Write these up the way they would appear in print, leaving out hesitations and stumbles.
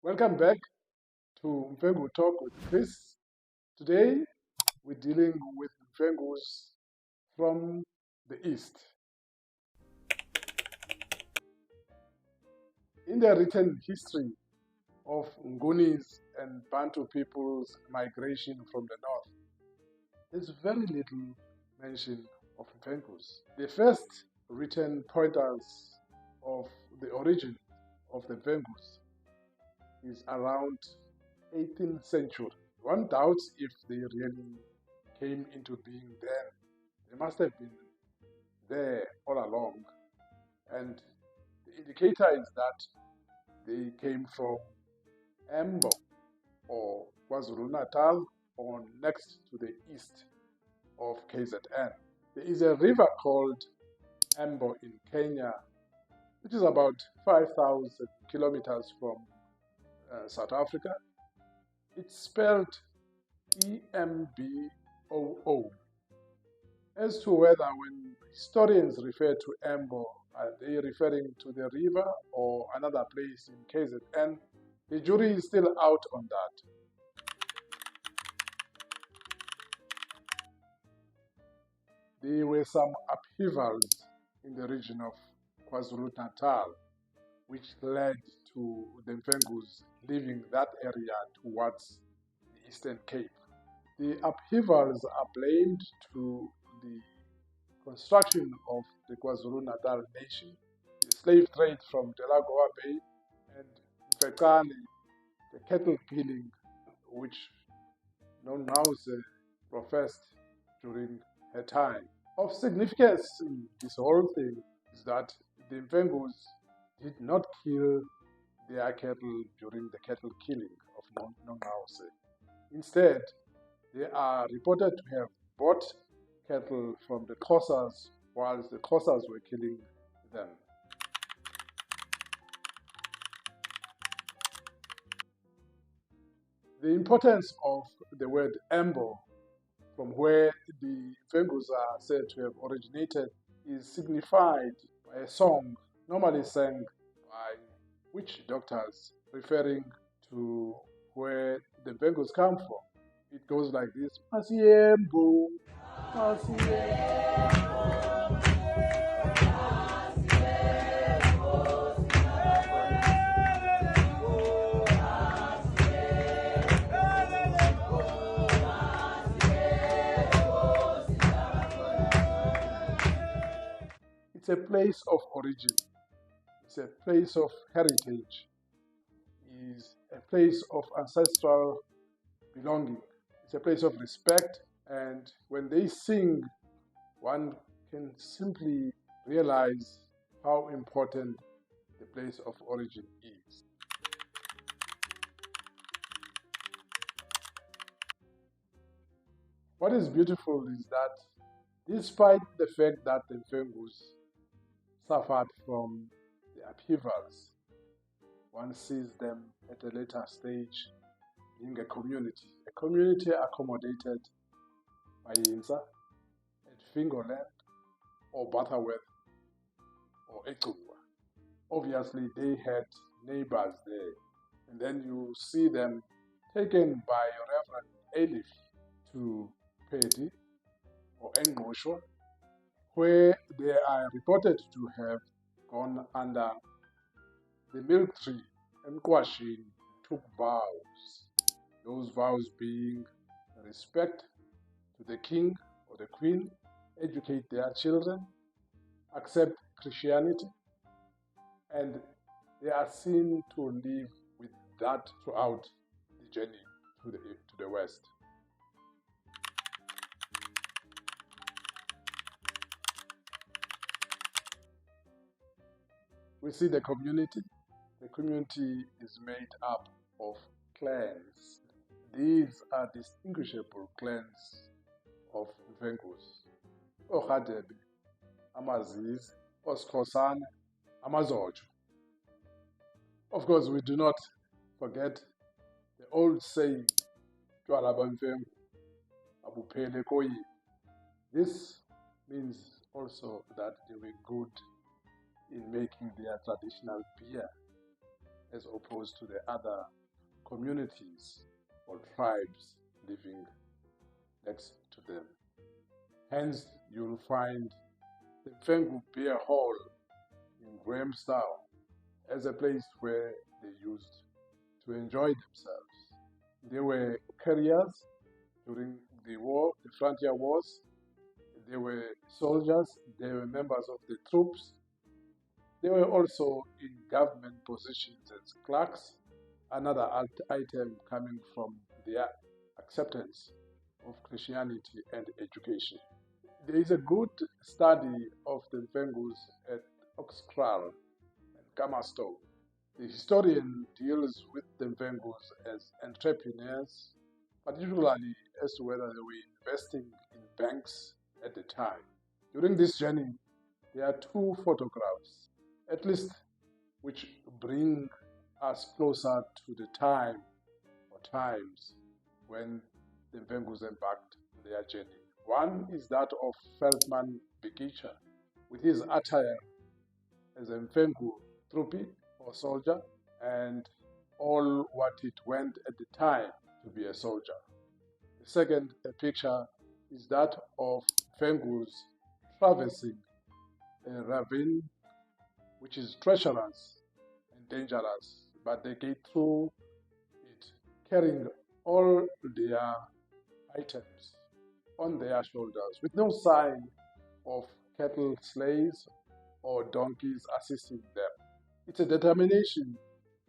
Welcome back to Mfengu Talk with Chris. Today we're dealing with Mfengus from the East. In the written history of Ngunis and Bantu people's migration from the north, there's very little mention of Mfengus. The first written pointers of the origin of the Mfengus is around 18th century. One doubts if they really came into being then. They must have been there all along. And the indicator is that they came from Embo or KwaZulu-Natal or next to the east of KZN. There is a river called Embo in Kenya, which is about 5,000 kilometers from South Africa. It's spelled E-M-B-O-O. As to whether when historians refer to Embo, are they referring to the river or another place in KZN, the jury is still out on that. There were some upheavals in the region of KwaZulu-Natal, which led to the Mfengus leaving that area towards the Eastern Cape. The upheavals are blamed to the construction of the KwaZulu-Natal nation, the slave trade from Delagoa Bay, and Mfecane, the cattle killing, which Nonause professed during her time. Of significance in this whole thing is that the Mfengus did not kill their cattle during the cattle killing of Nonause. Instead, they are reported to have bought cattle from the Xhosas whilst the Xhosas were killing them. The importance of the word Embo, from where the Mfengus are said to have originated, is signified by a song normally sang by witch doctors referring to where the Mfengus come from. It goes like this: Embo, It's a place of origin. It's a place of heritage. It's a place of ancestral belonging. It's a place of respect. And when they sing, one can simply realize how important the place of origin is. What is beautiful is that despite the fact that the Mfengus suffered from the upheavals, one sees them at a later stage being a community accommodated by Yinsa at Fingoland or Butterworth or Ekubwa. Obviously, they had neighbors there, and then you see them taken by Reverend Elif to Pedi or Engosho, where they are reported to have gone under the milk tree and Kwashin took vows. Those vows being respect to the king or the queen, educate their children, accept Christianity, and they are seen to live with that throughout the journey to the west. We see the community. The community is made up of clans. These are distinguishable clans of Mfengus: Ogadebe, Amazizi, Oskhosana, Amazojo. Of course, we do not forget the old saying, Twala Mfengu, babuphele koyi. This means also that they were good in making their traditional beer as opposed to the other communities or tribes living next to them. Hence, you'll find the Mfengu Beer Hall in Grahamstown as a place where they used to enjoy themselves. They were carriers during the war, the frontier wars. They were soldiers. They were members of the troops. They were also in government positions as clerks, another item coming from their acceptance of Christianity and education. There is a good study of the Mfengus at Oxkral and Kamasto. The historian deals with the Mfengus as entrepreneurs, particularly as to whether they were investing in banks at the time. During this journey, there are two photographs, at least, which bring us closer to the time or times when the Mfengus embarked on their journey. One is that of Feldman Bikicha, with his attire as a Mfengu troopy or soldier, and all what it went at the time to be a soldier. The second picture is that of Mfengus traversing a ravine which is treacherous and dangerous, but they get through it carrying all their items on their shoulders with no sign of cattle sleighs or donkeys assisting them. It's a determination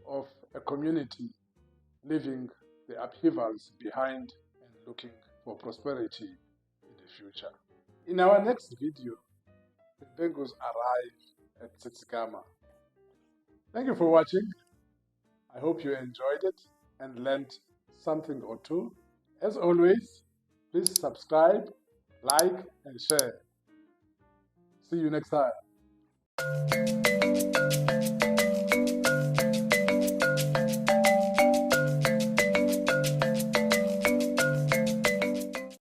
of a community leaving the upheavals behind and looking for prosperity in the future. In our next video, the Mfengus arrive at Tsitsikamma. Thank you for watching. I hope you enjoyed it and learned something or two. As always, please subscribe, like, and share. See you next time.